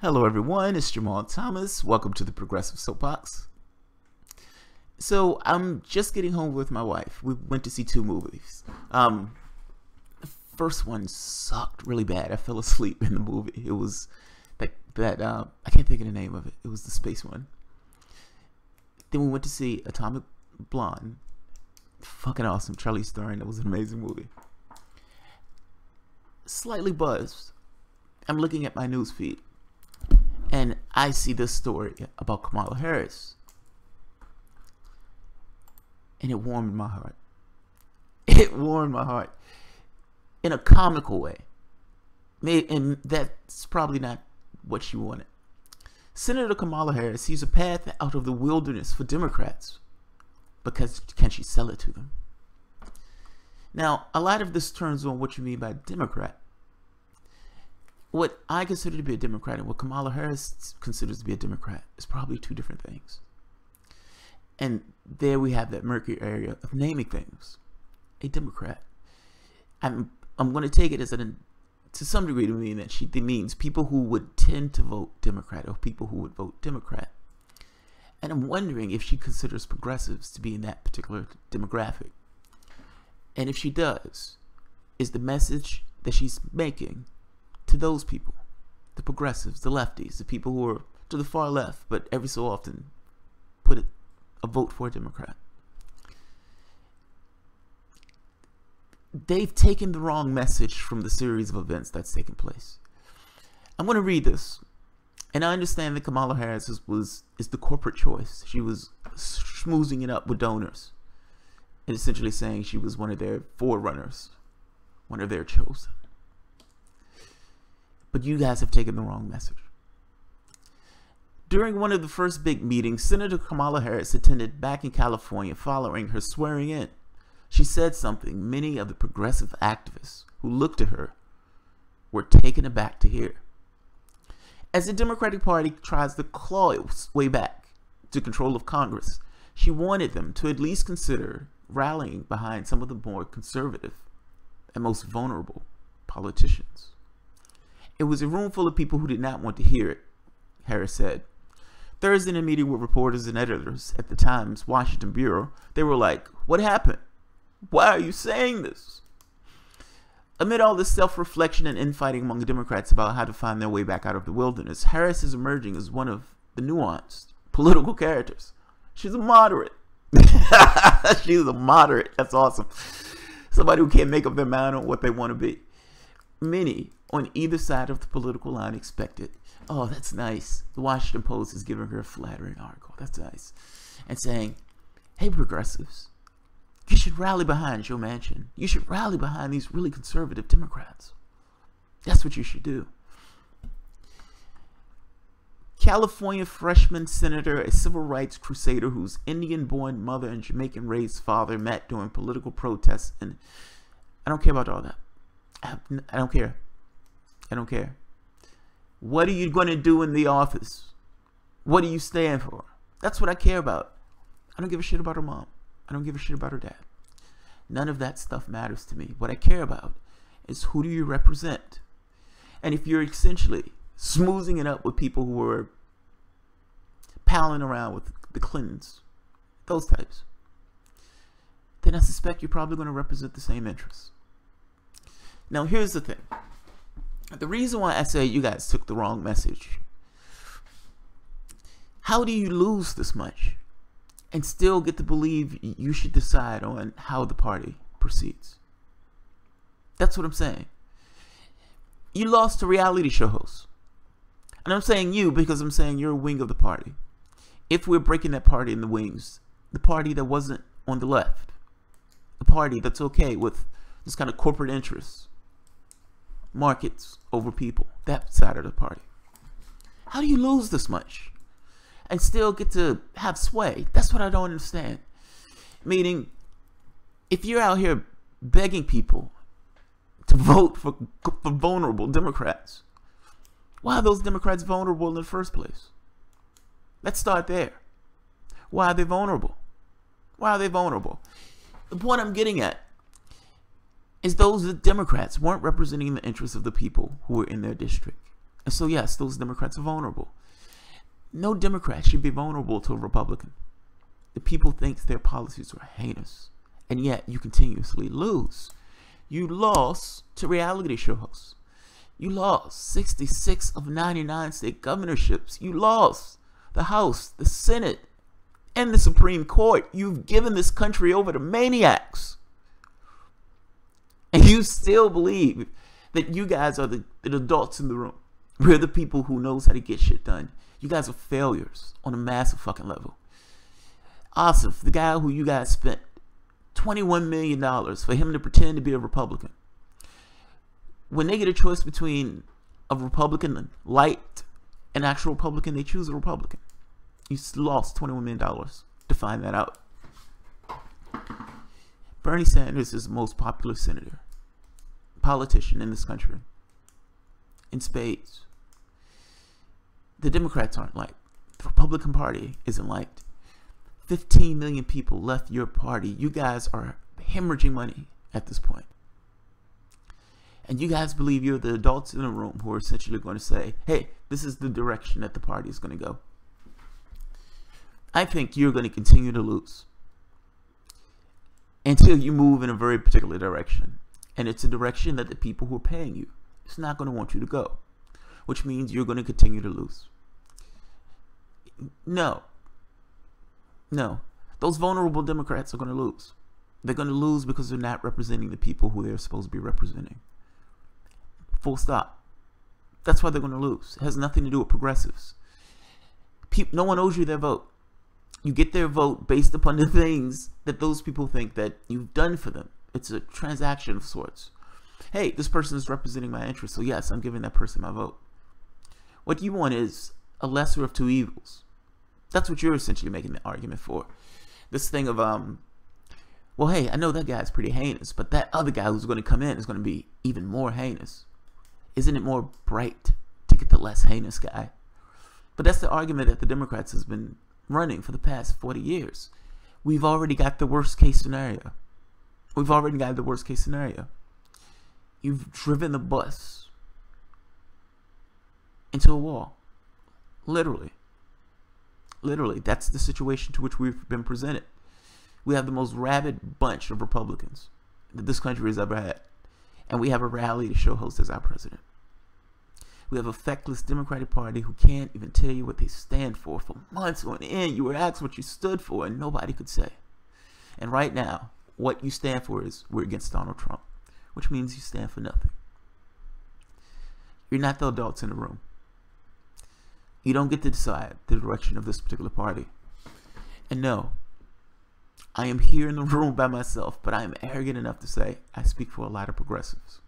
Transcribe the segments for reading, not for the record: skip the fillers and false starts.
Hello everyone, it's Jamal Thomas. Welcome to the Progressive Soapbox. So I'm just getting home with my wife. We went to see two movies. The first one sucked really bad. I fell asleep in the movie. It was I can't think of the name of it. It was the space one. Then we went to see Atomic Blonde. Fucking awesome. Charlize Theron. That was an amazing movie. Slightly buzzed. I'm looking at my news feed, and I see this story about Kamala Harris, and it warmed my heart. It warmed my heart in a comical way, and that's probably not what she wanted. Senator Kamala Harris sees a path out of the wilderness for Democrats, because can she sell it to them? Now, a lot of this turns on what you mean by Democrat. What I consider to be a Democrat and what Kamala Harris considers to be a Democrat is probably two different things. And there we have that murky area of naming things. A Democrat. I'm going to take it as to some degree to mean that she means people who would tend to vote Democrat or people who would vote Democrat. And I'm wondering if she considers progressives to be in that particular demographic. And if she does, is the message that she's making to those people, the progressives, the lefties, the people who are to the far left, but every so often put a vote for a Democrat. They've taken the wrong message from the series of events that's taken place. I'm going to read this, and I understand that Kamala Harris is the corporate choice. She was schmoozing it up with donors, and essentially saying she was one of their forerunners, one of their chosen. But you guys have taken the wrong message. During one of the first big meetings Senator Kamala Harris attended back in California following her swearing in, she said something many of the progressive activists who looked at her were taken aback to hear. As the Democratic Party tries to claw its way back to control of Congress, she wanted them to at least consider rallying behind some of the more conservative and most vulnerable politicians. It was a room full of people who did not want to hear it, Harris said. Thursday in a meeting with reporters and editors at the Times Washington Bureau, they were like, "What happened? Why are you saying this?" Amid all this self-reflection and infighting among the Democrats about how to find their way back out of the wilderness, Harris is emerging as one of the nuanced political characters. She's a moderate. She's a moderate. That's awesome. Somebody who can't make up their mind on what they want to be. Many on either side of the political line expected, "Oh, that's nice. The Washington Post is giving her a flattering article. That's nice." And saying, "Hey, progressives, you should rally behind Joe Manchin. You should rally behind these really conservative Democrats. That's what you should do." California freshman senator, a civil rights crusader whose Indian-born mother and Jamaican-raised father met during political protests, and I don't care about all that. I don't care. I don't care. What are you going to do in the office? What do you stand for? That's what I care about. I don't give a shit about her mom. I don't give a shit about her dad. None of that stuff matters to me. What I care about is who do you represent? And if you're essentially smoozing it up with people who are palling around with the Clintons, those types, then I suspect you're probably going to represent the same interests. Now, here's the thing. The reason why I say you guys took the wrong message. How do you lose this much and still get to believe you should decide on how the party proceeds? That's what I'm saying. You lost to reality show hosts. And I'm saying you because I'm saying you're a wing of the party. If we're breaking that party in the wings, the party that wasn't on the left, the party that's okay with this kind of corporate interests, markets over people, that side of the party. How do you lose this much and still get to have sway? That's what I don't understand. Meaning, if you're out here begging people to vote for vulnerable Democrats, why are those Democrats vulnerable in the first place? Let's start there. Why are they vulnerable? Why are they vulnerable? The point I'm getting at is those Democrats weren't representing the interests of the people who were in their district. And so yes, those Democrats are vulnerable. No Democrat should be vulnerable to a Republican. The people think their policies are heinous, and yet you continuously lose. You lost to reality show hosts. You lost 66 of 99 state governorships. You lost the House, the Senate, and the Supreme Court. You've given this country over to maniacs. And you still believe that you guys are the adults in the room. We're the people who knows how to get shit done. You guys are failures on a massive fucking level. Ossoff, the guy who you guys spent $21 million for him to pretend to be a Republican. When they get a choice between a Republican light and actual Republican, they choose a Republican. You lost $21 million to find that out. Bernie Sanders is the most popular senator, politician in this country, in spades. The Democrats aren't liked. The Republican Party isn't liked. 15 million people left your party. You guys are hemorrhaging money at this point. And you guys believe you're the adults in the room who are essentially going to say, hey, this is the direction that the party is going to go. I think you're going to continue to lose until you move in a very particular direction. And it's a direction that the people who are paying you is not going to want you to go, which means you're going to continue to lose. No. Those vulnerable Democrats are going to lose. They're going to lose because they're not representing the people who they're supposed to be representing. Full stop. That's why they're going to lose. It has nothing to do with progressives. No one owes you their vote. You get their vote based upon the things that those people think that you've done for them. It's a transaction of sorts. Hey, this person is representing my interests, so yes, I'm giving that person my vote. What you want is a lesser of two evils. That's what you're essentially making the argument for. This thing of, well, hey, I know that guy's pretty heinous, but that other guy who's going to come in is going to be even more heinous. Isn't it more bright to get the less heinous guy? But that's the argument that the Democrats has been running for the past 40 years. We've already got the worst case scenario. You've driven the bus into a wall. Literally, that's the situation to which we've been presented. We have the most rabid bunch of Republicans that this country has ever had. And we have a reality show host as our president. We have a feckless Democratic Party who can't even tell you what they stand for. For months on end, you were asked what you stood for and nobody could say. And right now, what you stand for is we're against Donald Trump, which means you stand for nothing. You're not the adults in the room. You don't get to decide the direction of this particular party. And no, I am here in the room by myself, but I am arrogant enough to say I speak for a lot of progressives,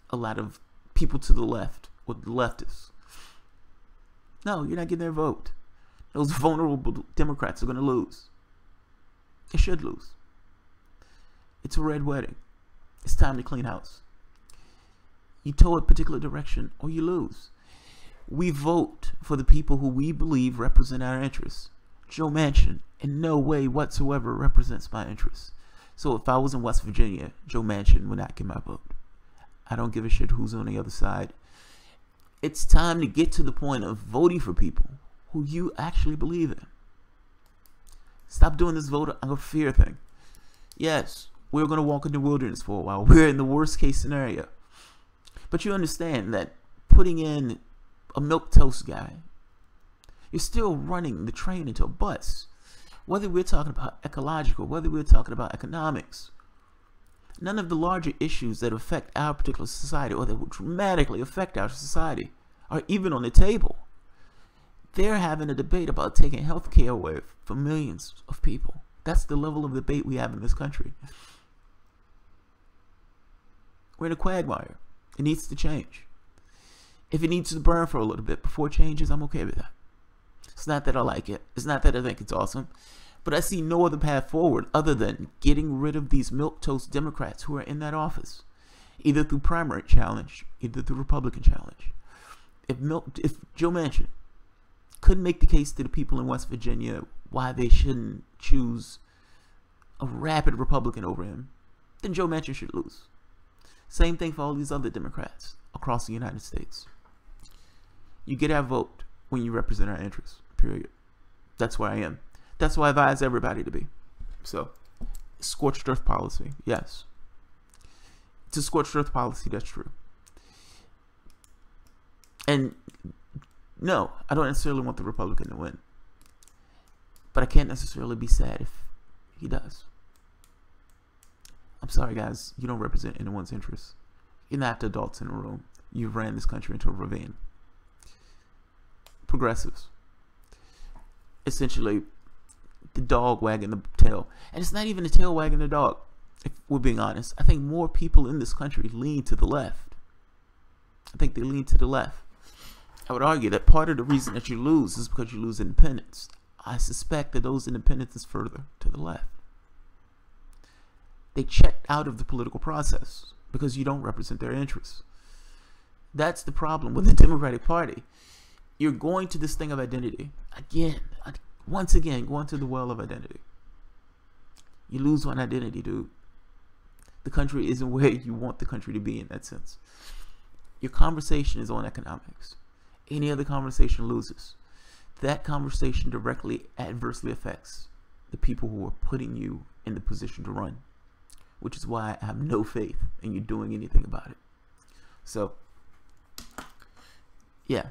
a lot of people to the left, or the leftists. No, you're not getting their vote. Those vulnerable Democrats are going to lose. They should lose. It's a red wedding. It's time to clean house. You toe a particular direction or you lose. We vote for the people who we believe represent our interests. Joe Manchin in no way whatsoever represents my interests. So if I was in West Virginia, Joe Manchin would not get my vote. I don't give a shit who's on the other side. It's time to get to the point of voting for people who you actually believe in. Stop doing this vote out of fear thing. Yes, we're going to walk in the wilderness for a while. We're in the worst case scenario. But you understand that putting in a milquetoast guy, you're still running the train into a bus. Whether we're talking about ecological, whether we're talking about economics, none of the larger issues that affect our particular society or that will dramatically affect our society are even on the table. They're having a debate about taking health care away from millions of people. That's the level of debate we have in this country. We're in a quagmire. It needs to change. If it needs to burn for a little bit before it changes, I'm okay with that. It's not that I like it. It's not that I think it's awesome. But I see no other path forward other than getting rid of these milquetoast Democrats who are in that office, either through primary challenge, either through Republican challenge. If Joe Manchin couldn't make the case to the people in West Virginia why they shouldn't choose a rapid Republican over him, then Joe Manchin should lose. Same thing for all these other Democrats across the United States. You get our vote when you represent our interests, period. That's where I am. That's why I advise everybody to be. So, scorched earth policy, yes. It's a scorched earth policy, that's true. And no, I don't necessarily want the Republican to win. But I can't necessarily be sad if he does. I'm sorry, guys. You don't represent anyone's interests. You're not the adults in the room. You ran this country into a ravine. Progressives. Essentially, the dog wagging the tail. And it's not even the tail wagging the dog, if we're being honest. I think more people in this country lean to the left. I think they lean to the left. I would argue that part of the reason that you lose is because you lose independence. I suspect that those independents is further to the left. They checked out of the political process because you don't represent their interests. That's the problem with the Democratic Party. You're going to this thing of identity. Once again, going to the well of identity. You lose one identity, dude. The country isn't where you want the country to be in that sense. Your conversation is on economics. Any other conversation loses. That conversation directly adversely affects the people who are putting you in the position to run, which is why I have no faith in you doing anything about it. So, yeah.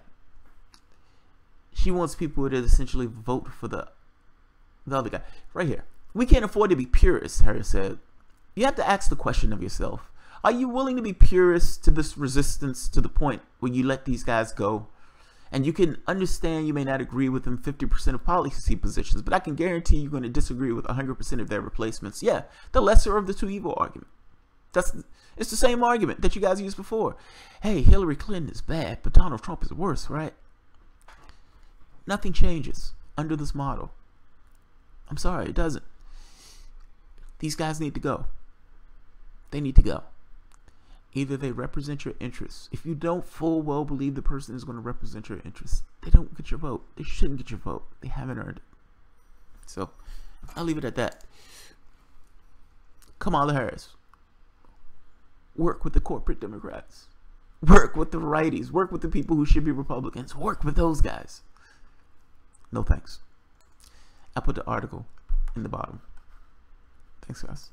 She wants people to essentially vote for the other guy. Right here. We can't afford to be purists, Harris said. You have to ask the question of yourself. Are you willing to be purists to this resistance to the point where you let these guys go? And you can understand you may not agree with them 50% of policy positions, but I can guarantee you're going to disagree with 100% of their replacements. Yeah, the lesser of the two evil argument. It's the same argument that you guys used before. Hey, Hillary Clinton is bad, but Donald Trump is worse, right? Nothing changes under this model. I'm sorry, it doesn't. These guys need to go. They need to go. Either they represent your interests. If you don't full well believe the person is going to represent your interests, they don't get your vote. They shouldn't get your vote. They haven't earned it. So, I'll leave it at that. Kamala Harris. Work with the corporate Democrats. Work with the righties. Work with the people who should be Republicans. Work with those guys. No thanks. I put the article in the bottom. Thanks, guys.